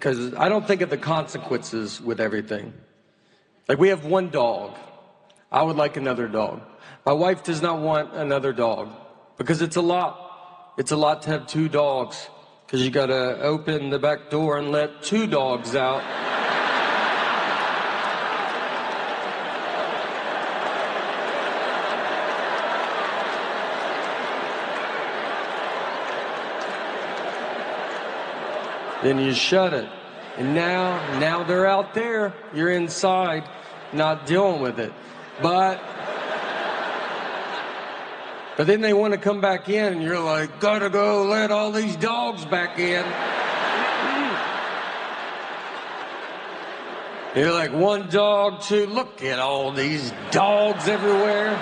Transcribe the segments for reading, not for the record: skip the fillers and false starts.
because I don't think of the consequences with everything. Like, we have one dog. I would like another dog. My wife does not want another dog because it's a lot. It's a lot to have two dogs because you got to open the back door and let two dogs out. Then you shut it. And now they're out there. You're inside, not dealing with it. But then they want to come back in, and you're like, gotta go let all these dogs back in. You're like, one dog, two, look at all these dogs everywhere.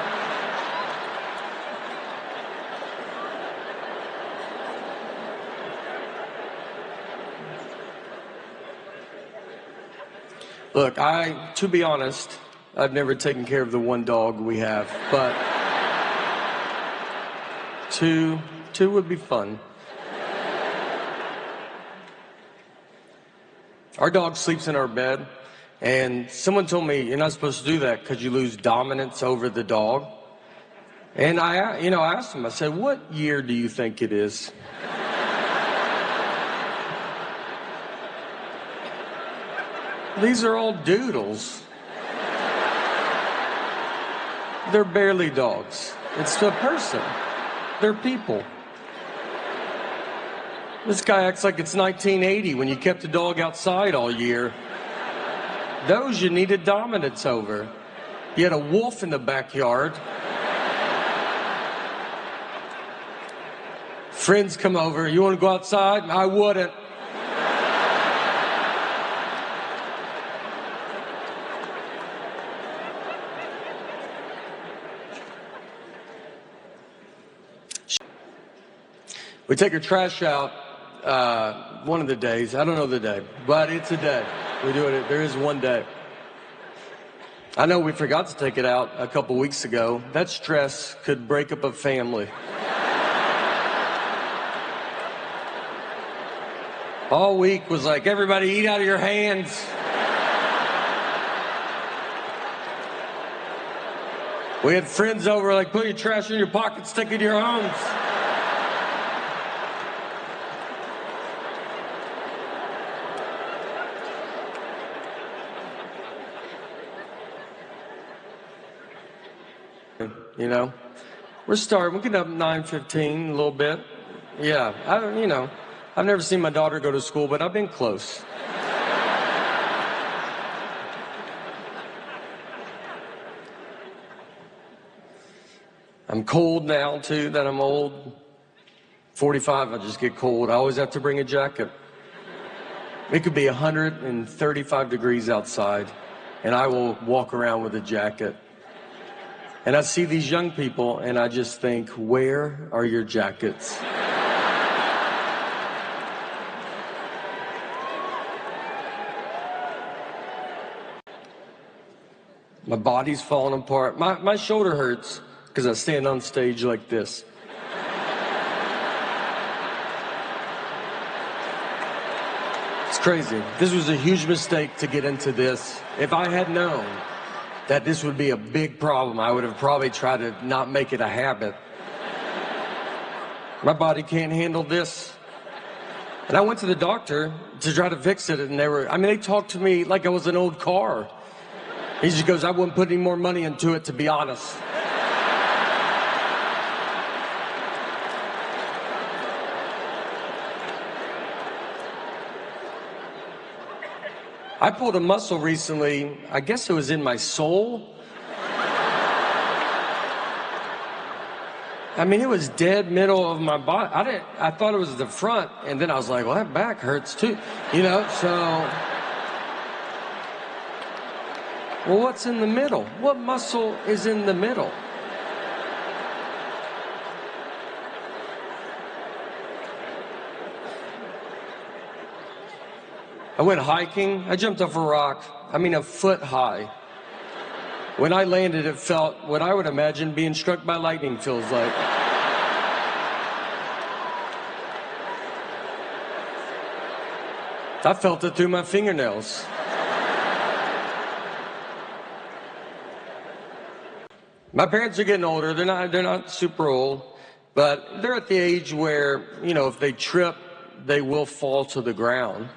Look, to be honest, I've never taken care of the one dog we have, but two would be fun. Our dog sleeps in our bed, and someone told me you're not supposed to do that because you lose dominance over the dog. And I asked him, I said, what year do you think it is? These are all doodles. They're barely dogs. It's a person. They're people. This guy acts like it's 1980 when you kept the dog outside all year. Those you needed dominance over. You had a wolf in the backyard. Friends come over. You want to go outside? I wouldn't. We take our trash out one of the days. I don't know the day, but it's a day. We do it. There is one day. I know we forgot to take it out a couple weeks ago. That stress could break up a family. All week was like, everybody eat out of your hands. We had friends over like, put your trash in your pockets, take it to your homes. You know, we're getting up 9:15 a little bit. Yeah, I've never seen my daughter go to school, but I've been close. I'm cold now, too, that I'm old. 45, I just get cold. I always have to bring a jacket. It could be 135 degrees outside, and I will walk around with a jacket. And I see these young people, and I just think, where are your jackets? My body's falling apart. My shoulder hurts because I stand on stage like this. It's crazy. This was a huge mistake to get into this. If I had known that this would be a big problem, I would have probably tried to not make it a habit. My body can't handle this. And I went to the doctor to try to fix it, and they talked to me like I was an old car. He just goes, I wouldn't put any more money into it, to be honest. I pulled a muscle recently. I guess it was in my soul. I mean, it was dead middle of my body. I thought it was the front, and then I was like, well, that back hurts too, so. Well, what's in the middle? What muscle is in the middle? I went hiking. I jumped off a rock, a foot high. When I landed, it felt what I would imagine being struck by lightning feels like. I felt it through my fingernails. My parents are getting older. They're not super old, but they're at the age where, you know, if they trip, they will fall to the ground.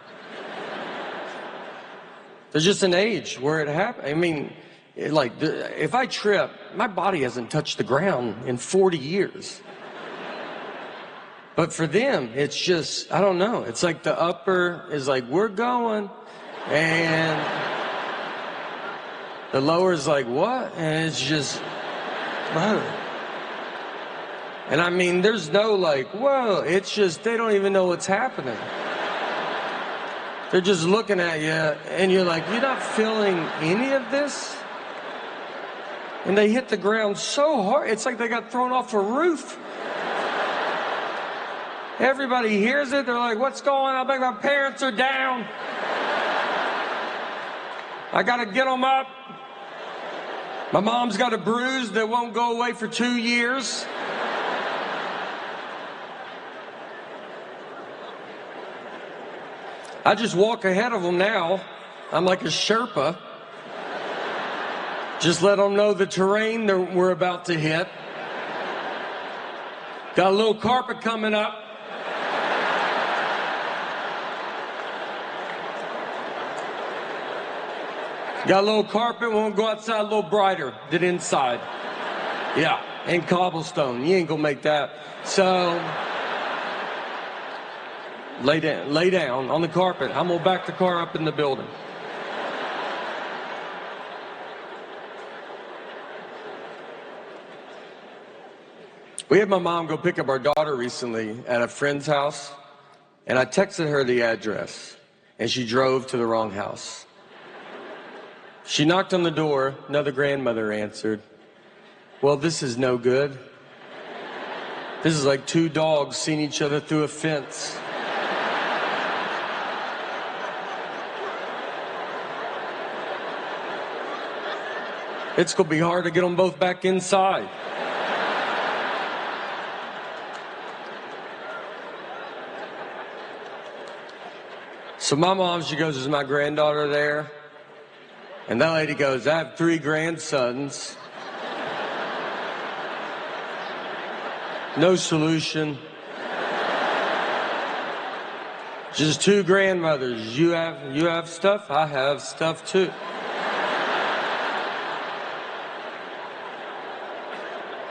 There's just an age where it happens. I mean, if I trip, my body hasn't touched the ground in 40 years. But for them, it's just, I don't know. It's like the upper is like, we're going. And the lower is like, what? And it's just, whoa. And I mean, there's no like, whoa. It's just, they don't even know what's happening. They're just looking at you, and you're like, you're not feeling any of this? And they hit the ground so hard, it's like they got thrown off a roof. Everybody hears it, they're like, what's going on? My parents are down. I gotta get them up. My mom's got a bruise that won't go away for 2 years. I just walk ahead of them now. I'm like a Sherpa. Just let them know the terrain that we're about to hit. Got a little carpet coming up. Got a little carpet, won't go outside a little brighter than inside. Yeah, and cobblestone. You ain't gonna make that. So, lay down on the carpet. I'm gonna back the car up in the building. We had my mom go pick up our daughter recently at a friend's house, and I texted her the address, and she drove to the wrong house. She knocked on the door, another grandmother answered. Well, this is no good. This is like two dogs seeing each other through a fence. It's gonna be hard to get them both back inside. So my mom, she goes, is my granddaughter there? And that lady goes, I have 3 grandsons. No solution. Just 2 grandmothers. You have stuff, I have stuff too.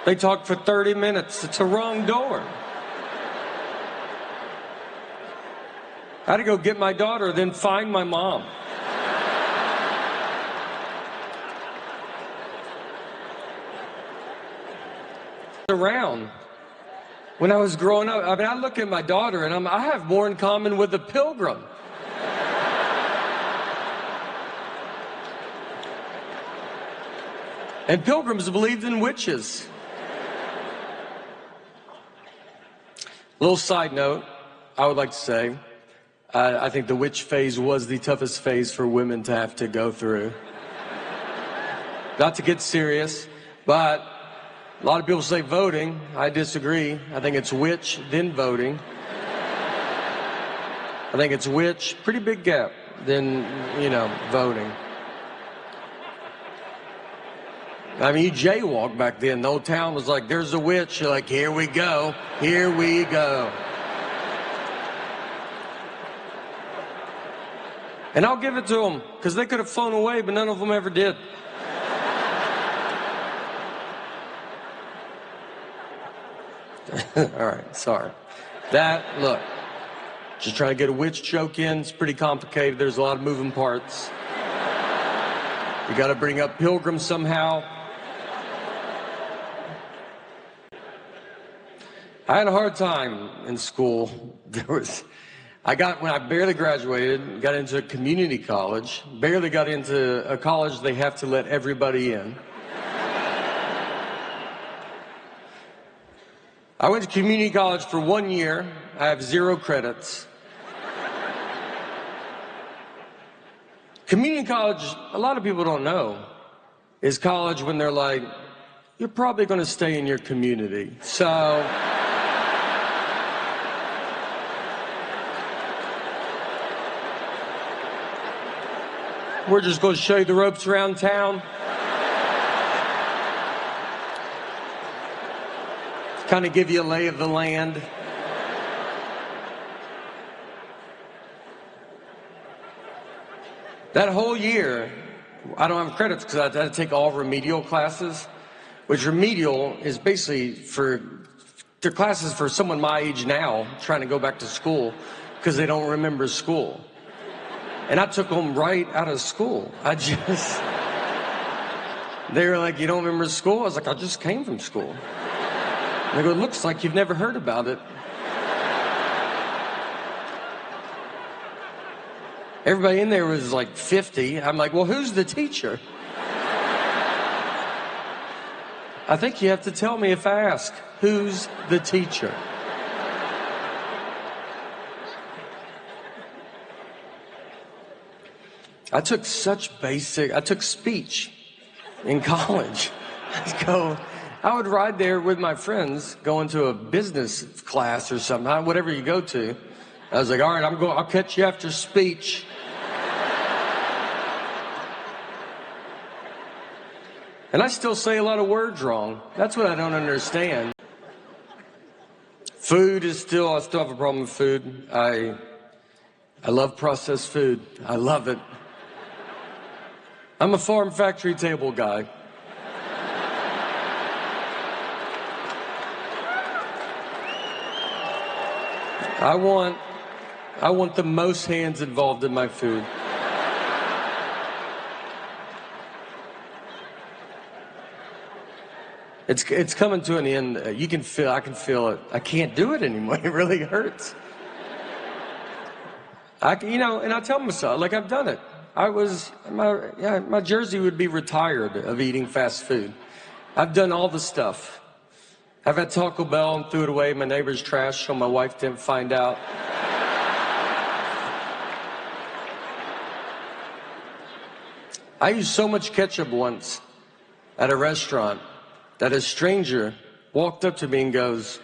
They talked for 30 minutes. It's a wrong door. I had to go get my daughter, then find my mom. Around. When I was growing up, I mean, I look at my daughter and I have more in common with a pilgrim. And pilgrims believed in witches. Little side note, I would like to say, I think the witch phase was the toughest phase for women to have to go through. Not to get serious, but a lot of people say voting. I disagree. I think it's witch, then voting. I think it's witch, pretty big gap, then, voting. I mean, you jaywalk back then. The whole town was like, there's a witch. You're like, here we go. Here we go. And I'll give it to them, because they could have flown away, but none of them ever did. All right, sorry. Look, just trying to get a witch joke in. It's pretty complicated. There's a lot of moving parts. You got to bring up pilgrims somehow. I had a hard time in school. When I barely graduated, got into a community college, barely got into a college they have to let everybody in. I went to community college for 1 year. I have 0 credits. Community college, a lot of people don't know, is college when they're like, you're probably going to stay in your community. So, We're just going to show you the ropes around town. Kind of give you a lay of the land. That whole year, I don't have credits because I had to take all remedial classes, which remedial is basically they're classes for someone my age now trying to go back to school because they don't remember school. And I took them right out of school. They were like, you don't remember school? I was like, I just came from school. And they go, it looks like you've never heard about it. Everybody in there was like 50. I'm like, well, who's the teacher? I think you have to tell me if I ask, who's the teacher? I took speech in college. I would ride there with my friends going to a business class or something, whatever you go to. I was like, all right, I'll catch you after speech. And I still say a lot of words wrong. That's what I don't understand. Food is I still have a problem with food. I love processed food. I love it. I'm a farm factory table guy. I want the most hands involved in my food. It's coming to an end. I can feel it. I can't do it anymore. It really hurts. And I tell myself, like, I've done it. My jersey would be retired of eating fast food. I've done all the stuff. I've had Taco Bell and threw it away in my neighbor's trash so my wife didn't find out. I used so much ketchup once at a restaurant that a stranger walked up to me and goes,